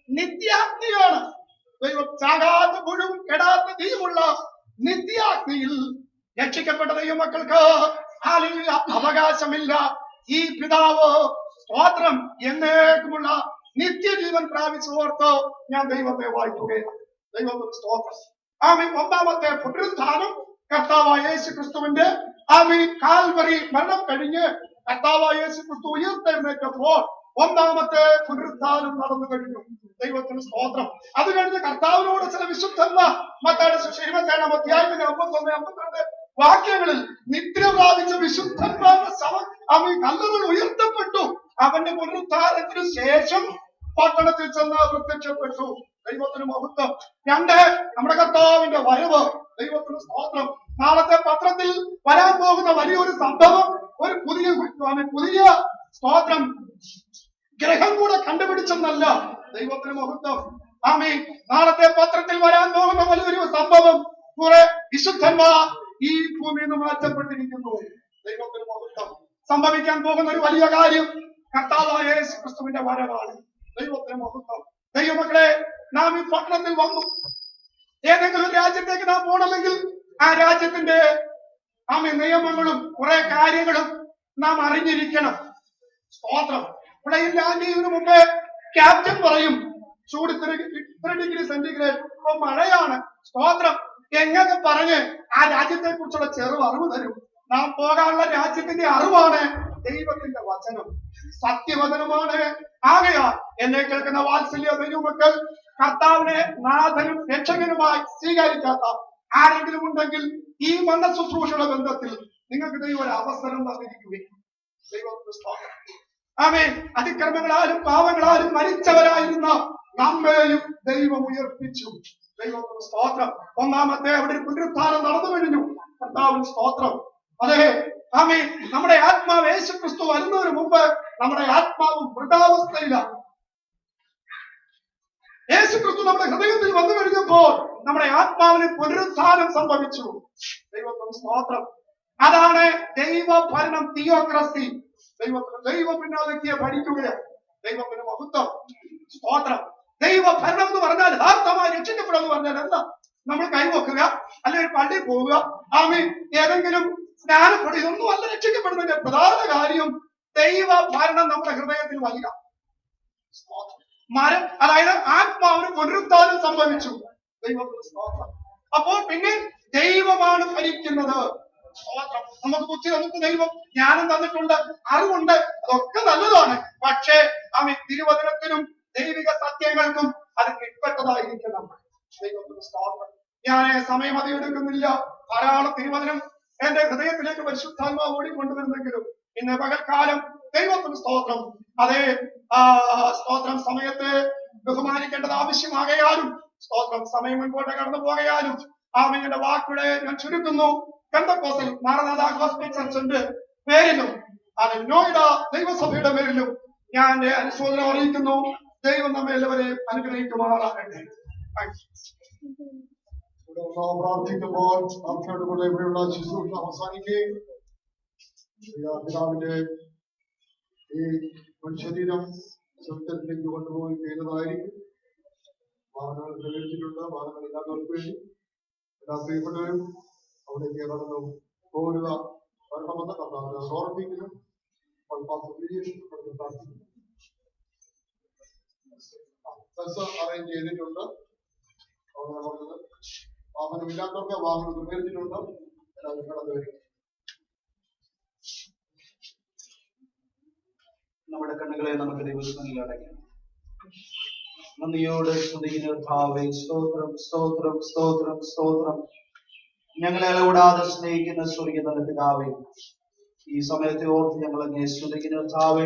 നിത്യാഗ്നിയാണ്. ദൈവം ചാകാത്ത പുഴുവും കെടാത്ത തീയുമുള്ള നിത്യാഗ്നിയിൽ രക്ഷിക്കപ്പെട്ട ദൈവമക്കൾക്ക് അവകാശമില്ല. ഈ പിതാവ് സ്തോത്രം എന്നേക്കുമുള്ള നിത്യജീവൻ പ്രാപിച്ചോർത്ത് ഞാൻ ദൈവത്തെ വായിക്കുകയാണ്. ദൈവത്തിന് സ്തോത്രം. 1-ാമത്തെ പുനരുദ്ധാനം കർത്താവായ യേശു ക്രിസ്തുവിന്റെ കാൽവറി മരണം കഴിഞ്ഞ് കർത്താവായ യേശു ക്രിസ്തു ഉയർത്തെഴുന്നേറ്റപ്പോൾ 1-ാമത്തെ പുനരുദ്ധാനം നടന്നു കഴിഞ്ഞു. ദൈവത്തിന് സ്തോത്രം. അത് കഴിഞ്ഞ് കർത്താവിനോട് ചില വിശുദ്ധന്മാർ മത്തായിയുടെ സുവിശേഷം 27-ാം അധ്യായത്തിന്റെ 51-52 വാക്യങ്ങളിൽ നിദ്ര പ്രാപിച്ച വിശുദ്ധന്മാരുടെ കല്ലുകൾ ഉയർത്തപ്പെട്ടു. അവന്റെ പുനരുദ്ധാനത്തിന് ശേഷം പട്ടണത്തിൽ ചെന്ന് പ്രത്യക്ഷപ്പെട്ടു. ദൈവത്തിന് മഹത്വം. 2, നമ്മുടെ കർത്താവിന്റെ വരവ്. ദൈവത്തിന് സ്തോത്രം. നാളത്തെ പത്രത്തിൽ വരാൻ പോകുന്ന വലിയൊരു സംഭവം, ഒരു പുതിയ സ്തോത്രം ഗ്രഹം കൂടെ കണ്ടുപിടിച്ചെന്നല്ല. ദൈവത്തിന് മഹത്വം. ആമേൻ. നാളത്തെ പത്രത്തിൽ വരാൻ പോകുന്ന വലിയൊരു സംഭവം, കുറെ വിശുദ്ധന്മാർ ഈ ഭൂമിയിൽ നിന്ന് മാറ്റപ്പെട്ടിരിക്കുന്നു. ദൈവത്തിന് മഹത്വം. സംഭവിക്കാൻ പോകുന്ന ഒരു വലിയ കാര്യം കർത്താവായ യേശു ക്രിസ്തുവിന്റെ വരവാണ്. ദൈവത്തിന് മഹത്വം. ദൈവമക്കളെ, നാം ഈ പട്ടണത്തിൽ വന്നു. ഏതെങ്കിലും ഒരു രാജ്യത്തേക്ക് നാം പോകണമെങ്കിൽ ആ രാജ്യത്തിന്റെ നിയമങ്ങളും കുറെ കാര്യങ്ങളും നാം അറിഞ്ഞിരിക്കണം. സ്തോത്രം. ഇവിടെ ഈ ലാൻഡ് ചെയ്യുന്നതിന് മുമ്പേ ക്യാപ്റ്റൻ പറയും ചൂട് 3 ഡിഗ്രി സെന്റിഗ്രേഡ്, ഇപ്പൊ മഴയാണ്. സ്തോത്രം. എങ്ങനെ പറഞ്ഞ് ആ രാജ്യത്തെ കുറിച്ചുള്ള അറിവ് തരും. നാം പോകാനുള്ള രാജ്യത്തിന്റെ അറിവാണ് ദൈവത്തിന്റെ വചനം, സത്യവചനമാണ്. ആകയാൽ എന്നെ കേൾക്കുന്ന വാത്സല്യ ദൈവമക്കൾ, കർത്താവിനെ നാഥനും രക്ഷകനുമായി സ്വീകരിക്കാത്ത ആരെങ്കിലും ഉണ്ടെങ്കിൽ ഈ മന്ന ശുശ്രൂഷയുടെ ബന്ധത്തിൽ നിങ്ങൾക്ക് ദൈവം ഒരു അവസരം തന്നിരിക്കുകയും ദൈവത്തിന് സ്തോത്രം. ആമേൻ. അതിക്രമങ്ങളാലും പാവങ്ങളാലും മരിച്ചവരായിരുന്ന നമ്മെയും ദൈവം ഉയർപ്പിച്ചു. ദൈവത്തിന് സ്തോത്രം. ഒന്നാമത്തെ അവിടെ ഒരു പുനരുത്ഥാനം നടന്നു കഴിഞ്ഞു. കർത്താവിന് സ്തോത്രം. അതെ, ആമേൻ. നമ്മുടെ ആത്മാവ് യേശു ക്രിസ്തു വരുന്നതിന് മുമ്പ് നമ്മുടെ ആത്മാവ് മൃതാവസ്ഥയിലാണ്. യേശു ക്രിസ്തു നമ്മുടെ ഹൃദയത്തിൽ വന്നു കഴിഞ്ഞപ്പോൾ നമ്മുടെ ആത്മാവിന് പുനരുത്ഥാനം സംഭവിച്ചു. ദൈവത്തിന് സ്തോത്രം. അതാണ് ദൈവഭരണം, തിയോക്രസി. ദൈവം പിന്നാലെത്തിയെ ഭരിക്കുകയാണ്. ദൈവത്തിന് മഹത്വം. സ്തോത്രം. ദൈവഭരണം എന്ന് പറഞ്ഞാൽ യഥാർത്ഥമായി രക്ഷിക്കപ്പെടുക എന്ന് പറഞ്ഞാൽ എന്താ? നമ്മൾ കൈവക്കുക, അല്ലെങ്കിൽ പള്ളിയിൽ പോവുക, ആമേൻ, ഏതെങ്കിലും സ്നാനപ്പെടുക, ഇതൊന്നും അല്ല രക്ഷിക്കപ്പെടുന്നതിന്റെ പ്രധാന കാര്യം. ദൈവഭരണം നമ്മുടെ ഹൃദയത്തിൽ വരിക. അതായത് ആത്മാവിന് പുനരുത്ഥാനം സംഭവിച്ചു. ദൈവത്തിന് സ്തോത്രം. അപ്പോൾ പിന്നെ ദൈവമാണ് ഭരിക്കുന്നത്. സ്തോത്രം. നമുക്ക് ബുദ്ധി തന്നിട്ട് ദൈവം ജ്ഞാനം തന്നിട്ടുണ്ട്, അറിവുണ്ട്, അതൊക്കെ നല്ലതാണ്. പക്ഷേ തിരുവചനത്തിനും ദൈവിക സത്യങ്ങൾക്കും അത് കിട്ടപ്പെട്ടതായിരിക്കണം. ദൈവത്തിന് സ്തോത്രം. ഞാൻ സമയം അധികമെടുക്കുന്നില്ല. ധാരാളം തിരുവചനം എന്റെ ഹൃദയത്തിലേക്ക് പരിശുദ്ധാത്മാവ് ഓടിക്കൊണ്ടുവരുന്നെങ്കിലും ഇന്ന് പകൽക്കാലം ദൈവത്തിന് സ്തോത്രം. അതേ സ്തോത്രം. സമയത്തെ ബഹുമാനിക്കേണ്ടത് ആവശ്യമാകയാലും, സ്തോത്രം, സമയം മുൻപോട്ട് കടന്നു പോകയാലും ആമേന്റെ വാക്കുകളെ ഞാൻ ചുരുക്കുന്നു. പെന്തക്കോസ്തൽ മാറനാഥ ഗോസ്ബൽ ചർച്ചിന്റെ പേരിലും നോയിഡ ദൈവസഭയുടെ പേരിലും ഞാൻ അനുശോചനം അറിയിക്കുന്നു. ദൈവം നമ്മെ എല്ലാവരെയും അനുഗ്രഹിക്കുമാറാകട്ടെ. പ്രാർത്ഥിക്കുമ്പോൾ പ്രാർത്ഥനയുടെ കൂടെ ഇവിടെയുള്ള ശുശ്രൂഷ അവസാനിക്കുകയും പിതാവിന്റെ ഈ ശരീരം സ്വർഗത്തിലേക്ക് കൊണ്ടുപോയി ചെയ്യുന്നതായിരിക്കും. വാഹനങ്ങൾ ക്രമീകരിച്ചിട്ടുണ്ട്. വാഹനങ്ങൾ ഇല്ലാത്തവർക്ക് വേണ്ടി എല്ലാ പ്രിയപ്പെട്ടവരും അവിടേക്ക് കടന്നു പോരുക, വരണമെന്ന് കർത്താവിനെ ഓർമ്മിക്കുന്നു. പ്രാർത്ഥിക്കുന്നു. ബസ് അറേഞ്ച് ചെയ്തിട്ടുണ്ട്. അവിടെ പറഞ്ഞത് വാഹനമില്ലാത്തവർക്ക് വാഹനം ക്രമീകരിച്ചിട്ടുണ്ട്. എല്ലാവരും കടന്നു വരും. നമ്മുടെ കണ്ണുകളെ നമുക്ക് ദൈവത്തിൽ അടയ്ക്കാം. നന്ദിയോടെ സ്തുതിക്കുന്ന കർത്താവേ, സ്തോത്രം, സ്തോത്രം, സ്തോത്രം, സ്തോത്രം. ഞങ്ങളെ കൂടാതെ സ്നേഹിക്കുന്ന സ്വർഗീയ നല്ല പിതാവേ, ഈ സമയത്തെ ഓർത്ത് ഞങ്ങൾ അങ്ങേ സ്തുതിക്കുന്ന കർത്താവേ.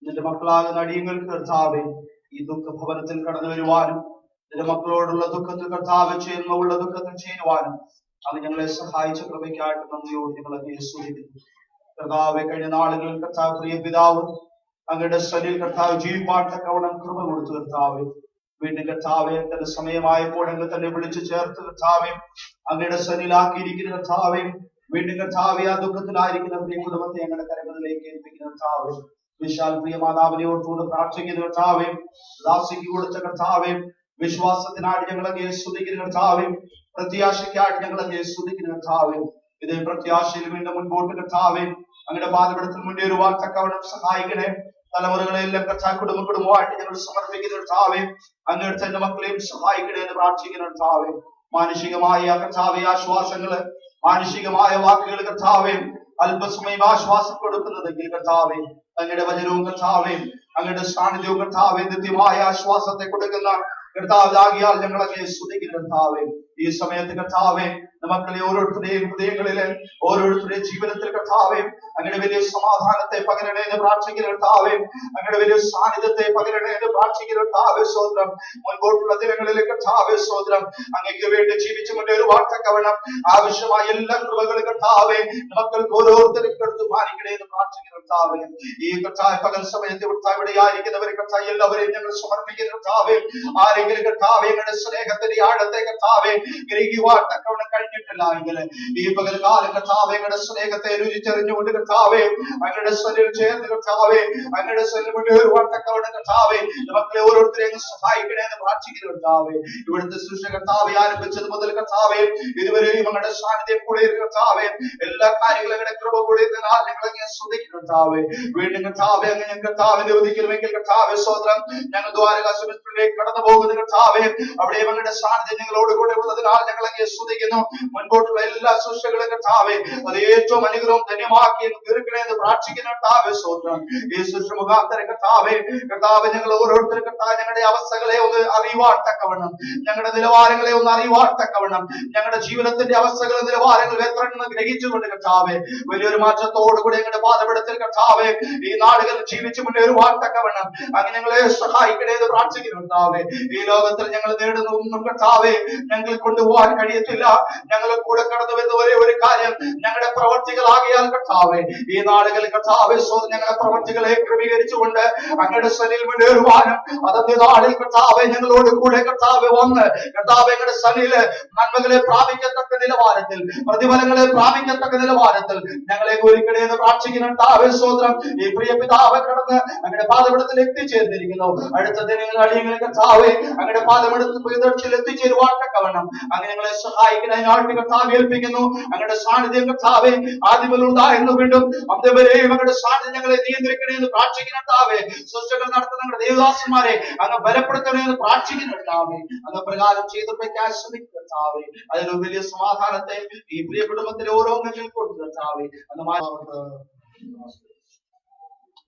നിന്റെ മക്കളാകുന്ന അടിയങ്ങൾക്ക് കർത്താവേ, ഈ ദുഃഖഭവനത്തിൽ കടന്നു വരുവാനും നിന്റെ മക്കളോടുള്ള ദുഃഖത്തിൽ കർത്താവ് ചേരുന്നുള്ള ദുഃഖത്തിൽ ചേരുവാനും അത് ഞങ്ങളെ സഹായിച്ച കൃപയ്ക്കായിട്ട് നന്ദിയോട് ഞങ്ങൾ അങ്ങേ സ്തുതിക്കുന്നു കർത്താവെ. കഴിഞ്ഞ നാളുകളിൽ കർത്താവ് പ്രിയ പിതാവ് അങ്ങയുടെ സന്നിധിയിൽ കർത്താവ് ജീവിപ്പാൻ തക്കവണ്ണം കൃപ കൊടുത്തു കർത്താവെ. വീണ്ടും കർത്താവെ തന്റെ സമയമായപ്പോൾ അങ്ങ് തന്നെ വിളിച്ചു ചേർത്ത് കർത്താവെ അങ്ങയുടെ സന്നിധിയിലാക്കിയിരിക്കുന്ന കർത്താവെ. വീണ്ടും കർത്താവെ ആ ദുഃഖത്തിലായിരിക്കുന്ന പ്രിയ കുടുംബത്തെ ഞങ്ങളുടെ കരങ്ങളിലേക്ക് ഏൽപ്പിക്കുന്ന കർത്താവെ. വിശാൽ പ്രിയ മാതാവിനെ ഓർത്തുകൊണ്ട് പ്രാർത്ഥിക്കുന്ന കർത്താവെ. ദാസിക്ക് കൊടുത്ത കർത്താവെ വിശ്വാസത്തിനായിട്ട് ഞങ്ങളെ സ്തുതിക്കുന്ന കർത്താവെ. പ്രത്യാശയ്ക്കായിട്ട് ഞങ്ങളെ സ്തുതിക്കുന്ന കർത്താവെ. ഇതേ പ്രത്യാശയിൽ വീണ്ടും മുൻപോട്ട് കർത്താവെ അങ്ങയുടെ പാതപീഠത്തിൽ മുന്നേറുവാൻ തക്കവണ്ണം സഹായിക്കണേ. തലമുറകളെല്ലാം കർത്താവ് കുടുംബമായിട്ട് ഞങ്ങൾ സമർപ്പിക്കുന്ന കർത്താവെ. അങ്ങയുടെ തന്നെ മക്കളെയും സഹായിക്കണേ എന്ന് പ്രാർത്ഥിക്കുന്ന കർത്താവെ. മാനുഷികമായ കർത്താവെ ആശ്വാസങ്ങള്, മാനുഷികമായ വാക്കുകൾ കർത്താവെ അല്പസമയം ആശ്വാസം കൊടുക്കുന്നതെങ്കിൽ കർത്താവെ അങ്ങയുടെ വചനവും കർത്താവെ അങ്ങയുടെ സാന്നിധ്യവും കർത്താവെ നിത്യമായ ആശ്വാസത്തെ കൊടുക്കുന്ന കർത്താവ് ആകിയാൽ ഞങ്ങളൊക്കെ സ്തുതിക്കുന്ന കർത്താവെ. ഈ സമയത്ത് കർത്താവെ മക്കളെ ഓരോരുത്തരുടെയും ഹൃദയങ്ങളില് ഓരോരുത്തരുടെയും ജീവിതത്തിൽ കർത്താവേ അങ്ങനെ വലിയ സമാധാനത്തെ പകരണേ എന്ന് പ്രാർത്ഥിക്കുന്ന കർത്താവേ, അങ്ങനെ വലിയ സാന്നിധ്യത്തെ പകരണേ എന്ന് പ്രാർത്ഥിക്കുന്ന കർത്താവേ സ്തോത്രം. മുൻപോട്ടുള്ള ദിനങ്ങളിൽ കർത്താവേ സ്തോത്രം അങ്ങേക്ക് വേണ്ടി ജീവിച്ചു മുന്നേറുവാൻ തക്കവണ്ണം ആവശ്യമായ എല്ലാ കൃപകളും കർത്താവേ മക്കൾക്ക് ഓരോരുത്തർക്കും എടുത്ത് മാനിക്കണേ എന്ന് പ്രാർത്ഥിക്കുന്ന കർത്താവേ. ഈ കർത്താവ് പകൽ സമയത്ത് ഇവിടെ ആയിരിക്കുന്നവരെ കർത്താവ് എല്ലാവരെയും ഞങ്ങൾ സമർപ്പിക്കുന്ന കർത്താവേ. ആരെങ്കിലും കർത്താവേ ഞങ്ങളുടെ സ്നേഹത്തിന്റെ ആഴത്തെ കർത്താവേ ഗ്രഹിക്കുവാൻ തക്കവണ്ണം കഴിഞ്ഞിട്ടില്ല എങ്കിൽ ഈ പകൽ കാലം കർത്താവേ ഞങ്ങളുടെ സ്നേഹത്തെ രുചിച്ചറിഞ്ഞുകൊണ്ട് കർത്താവേ അങ്ങയുടെ സ്വലിൽ ചേർന്ന് കർത്താവേ അങ്ങയുടെ സ്വലിൽ മുന്നേറുവാൻ തക്കവണ്ണം കർത്താവേ മക്കളെ ഓരോരുത്തരെയും സഹായിക്കണേ എന്ന് പ്രാർത്ഥിക്കുന്ന കർത്താവേ. ഇവിടുത്തെ സൃഷ്ടി കർത്താവെ ആരംഭിച്ചത് മുതൽ കർത്താവേ ഇതുവരെയും അങ്ങയുടെ സാന്നിധ്യം കൂടെ കർത്താവേ എല്ലാ കാര്യങ്ങളും അങ്ങയുടെ കൃപ കൂടെ ഞങ്ങൾ ശ്രദ്ധിക്കുന്നു കർത്താവേ. വീണ്ടും കർത്താവേ അങ്ങനെ കർത്താവ് നിരോധിക്കണമെങ്കിൽ കർത്താവേ സ്തോത്രം ഞങ്ങൾ ദ്വാരകാശുപത്രിയിലേക്ക് കടന്നു പോകുന്ന കർത്താവേ അവിടെ അങ്ങയുടെ സാന്നിധ്യം ഞങ്ങളോട് കൂടെ ഉള്ളതിനാൽ ഞങ്ങൾ അങ്ങനെ ശ്രദ്ധിക്കുന്നു. മുൻപോട്ടുള്ള എല്ലാ സൃഷ്ടികളും കർത്താവേ അത് ഏറ്റവും അനുഗ്രഹം ധന്യമാക്കി തീർക്കണേ എന്ന് പ്രാർത്ഥിക്കുന്ന കർത്താവേ സ്തോത്രം. ഈ സൃഷ്ടി മുഖാന്തരം കർത്താവേ ഞങ്ങൾ ഓരോരുത്തരും കർത്താവ് ഞങ്ങളുടെ അവസ്ഥകളെ ഒന്ന് അറിയുവാൻ തക്കവണ്ണം ഞങ്ങളുടെ നിലവാരങ്ങളെ ഒന്ന് അറിയുവാൻ തക്കവണ്ണം ഞങ്ങളുടെ ജീവിതത്തിന്റെ അവസ്ഥകളും നിലവാരങ്ങളും എത്ര ഗ്രഹിച്ചുകൊണ്ട് കർത്താവേ വലിയൊരു മാറ്റത്തോടുകൂടി ഞങ്ങളുടെ പാതപെടത്തിൽ കർത്താവേ ഈ നാടുകളിൽ ജീവിച്ചു മുന്നേറുവാൻ തക്കവണ്ണം അങ്ങനെ ഞങ്ങളെ സഹായിക്കണേ എന്ന് പ്രാർത്ഥിക്കുന്നു കർത്താവേ. ഈ ലോകത്തിൽ ഞങ്ങൾ നേടുന്ന ഒന്നും കർത്താവേ ഞങ്ങൾ കൊണ്ടുപോകാൻ കഴിയത്തില്ല. ഞങ്ങൾ കൂടെ കടന്നു വരുന്ന ഒരേ ഒരു കാര്യം ഞങ്ങളുടെ പ്രവർത്തികളാകിയാൽ കർത്താവേ ഈ നാടുകളിൽ കർത്താവേ ഞങ്ങളുടെ പ്രവർത്തികളെ ക്രമീകരിച്ചുകൊണ്ട് അങ്ങയുടെ സന്നിധിയിൽ മുന്നേറുവാനും അതേ നാളിൽ കർത്താവേ ഞങ്ങളോട് കൂടെ കർത്താവേ വന്ന് കർത്താവേ ഞങ്ങളുടെ സന്നിധിയില് നന്മകളെ പ്രാപിക്കത്തക്ക നിലവാരത്തിൽ പ്രതിഫലങ്ങളെ പ്രാപിക്കത്തക്ക നിലവാരത്തിൽ ഞങ്ങളെ ഒരുക്കണേ എന്ന് പ്രാർത്ഥിക്കുന്ന കർത്താവേ സ്തോത്രം. ഈ പ്രിയ പിതാവ് കടന്ന് അങ്ങയുടെ പാദപീഠത്തിൽ എത്തിച്ചേർന്നിരിക്കുന്നു. അടുത്ത ദിനങ്ങൾ അടിയങ്ങളെ കർത്താവേ അങ്ങയുടെ പാദപീഠത്തിൽ എത്തിച്ചേരുവാൻ തക്കവണ്ണം അങ്ങനെ ഞങ്ങളെ സഹായിക്കുന്നതിനായിട്ട് കർത്താവ് ഏൽപ്പിക്കുന്നു. അങ്ങയുടെ സാന്നിധ്യം കർത്താവേ ആദ്യം ഉണ്ടായിരുന്നു വീണ്ടും അന്തവരെയും അങ്ങയുടെ സാന്നിധ്യം ഞങ്ങളെ നിയന്ത്രിക്കണേ എന്ന് പ്രാർത്ഥിക്കുന്ന കർത്താവേ. സൃഷ്ടികൾ നടത്തുന്ന ഞങ്ങളുടെ ദേവദാസന്മാരെ അങ്ങ് ബലപ്പെടുത്തണേ എന്ന് പ്രാർത്ഥിക്കുന്ന കർത്താവേ. അങ്ങ് പ്രകാരം ചെയ്തപ്പോഴേക്കാ ശ്രമിക്കുന്ന കർത്താവേ അതിലൊരു വലിയ സമാധാനത്തെ ഈ പ്രിയ കുടുംബത്തിലെ ഓരോ അംഗങ്ങൾക്ക് കൊടുത്തു കർത്താവേ.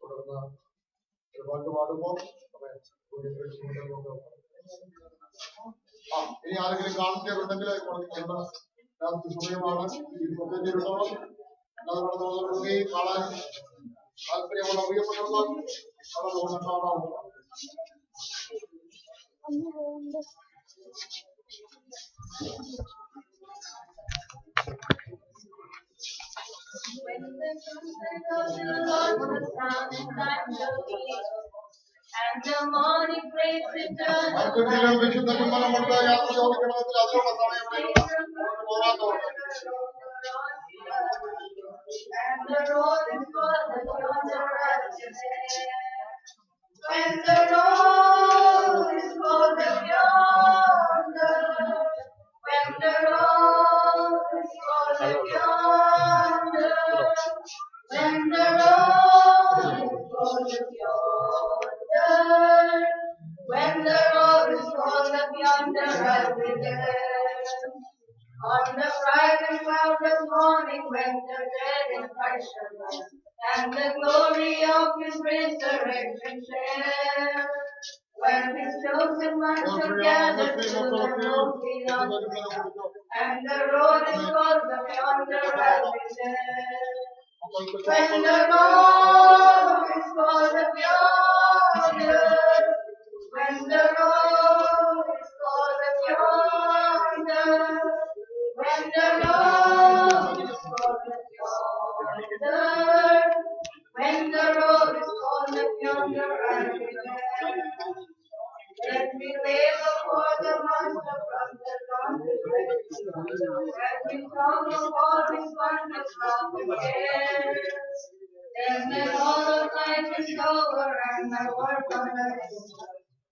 തുടർന്ന് ഒരു പാട്ട് പാടുമ്പോൾ ഇനി ആരെങ്കിലും കാണിച്ചുണ്ടെങ്കിൽ സമയമാണ് കാണാൻ താല്പര്യമുള്ള പ്രിയപ്പെട്ടവർ കാണാം. When the sunset of the Lord was found in time to eat, and the morning breaks return. വിശുദ്ധ യാത്ര ചോദിക്കണമെങ്കിൽ അതിനുള്ള സമയം പോരാത്തതുകൊണ്ട് And the road is full of yonder when the road is full of yonder, when the road is full of yonder, when the road is full of yonder, when the road is full of yonder, I'll be there. On the bright and cloudless morning when the dead in Christ shall rise, and the glory of his resurrection share, when his chosen ones shall gather to the road beyond, and the road is full of yonder, I'll be there. When the road is full of yonder, when the road is full of yonder, when the road is full of yonder, when the road is full of yonder, I'll be there. Let me lay before the Master from the dawn to grace. Let me come before his wonders from the air. Then when all of life is over and my work on earth,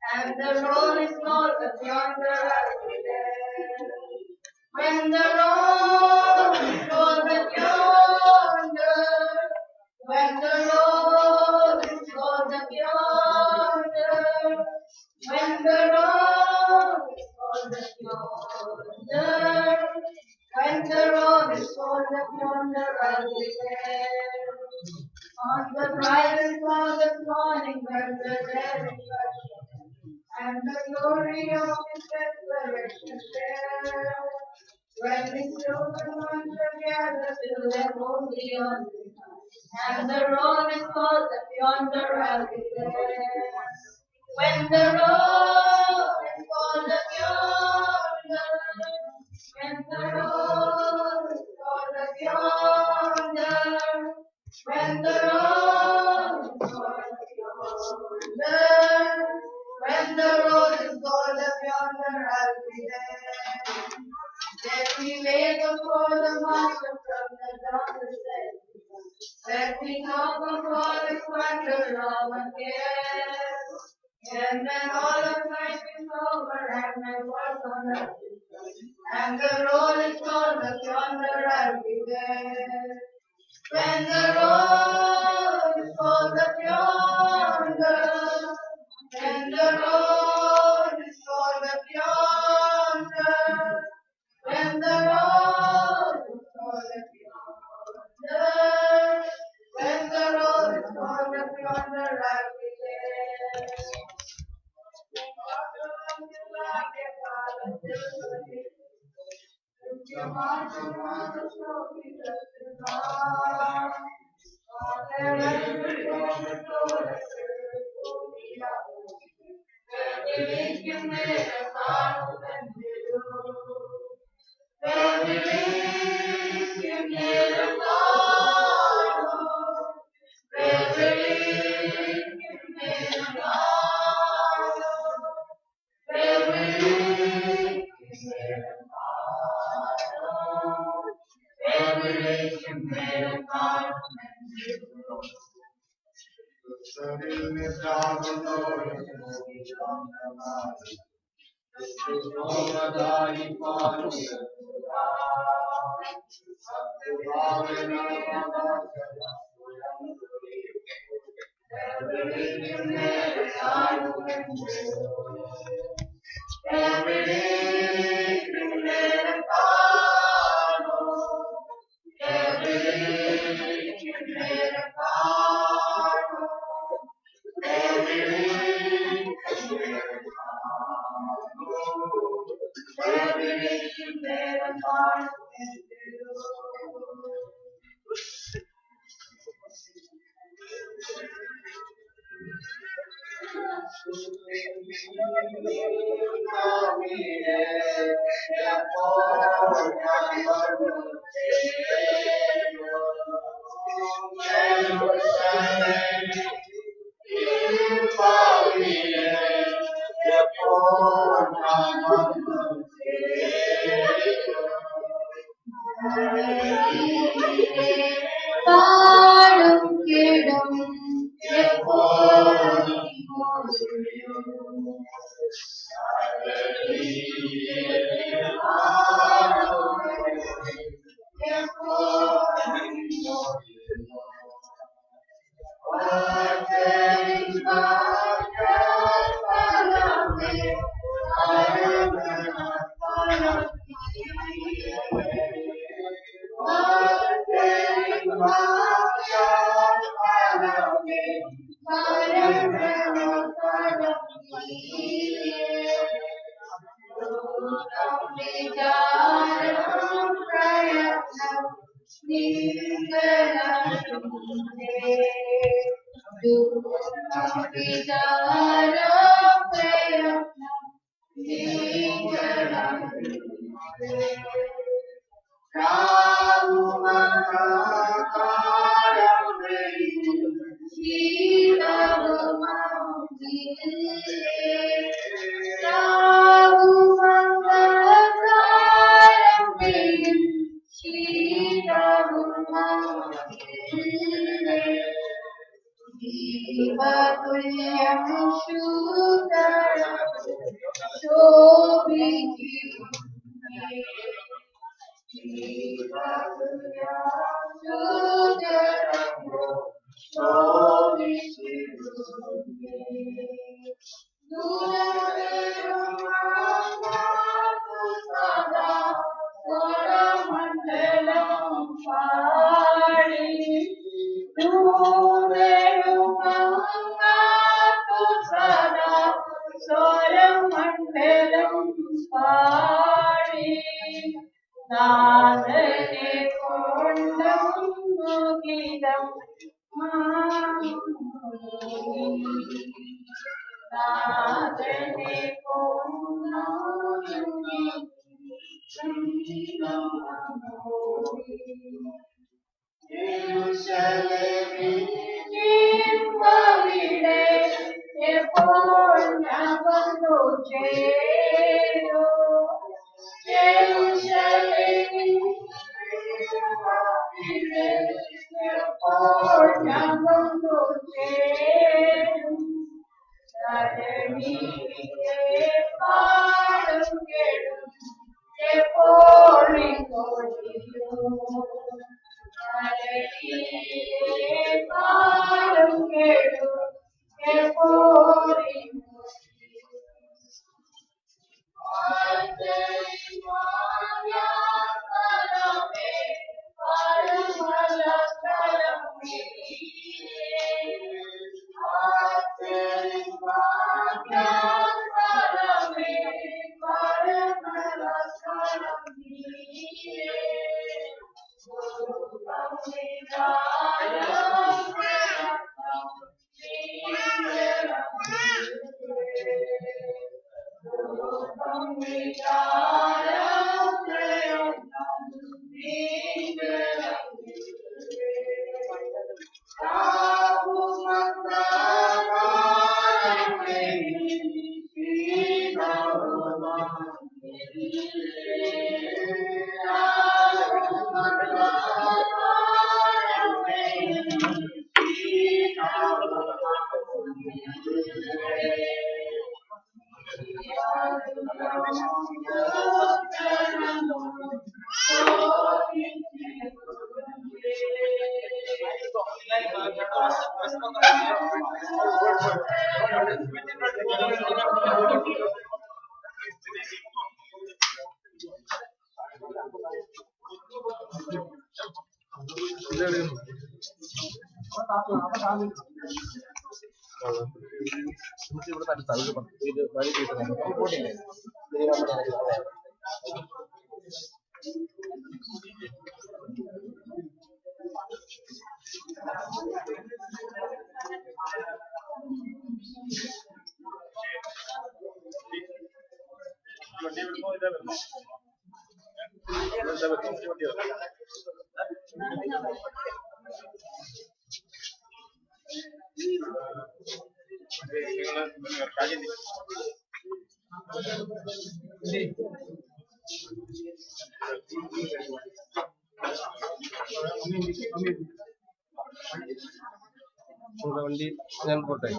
and the road is full of yonder, I'll be there. When the road is full of yonder, when the road is full of yonder, when the road is full of yonder, when the road is full of yonder, I'll be there. On the bright and cloudless morning when the dead is crushed, and the glory of his resurrection share, when his beyond the sky. And the road is called the yonder I'll be there. When the road is called the yonder, when the road is called the yonder, when the road is called the yonder, when the road is called the yonder, I'll be there. Let me wait before the master from the darkness. Let me come before the splendor of my care. And then all of life is over and my work on earth is done. And the road is called the yonder, I'll be there. When the road is called the yonder, when the road is called the yonder, when the road is called the yonder, when the road is called the yonder, I'll be there. ജീവിതം നാഥനെ വിടെ എപ്പോൾ ഞാൻ വന്നു ചേരൂ എപ്പോൾ ഞാൻ വന്നു ചേരും പാടും കേടും എപ്പോൾ പാടും കേടും എപ്പോൾ വണ്ടി ഞാൻ പോട്ടെ.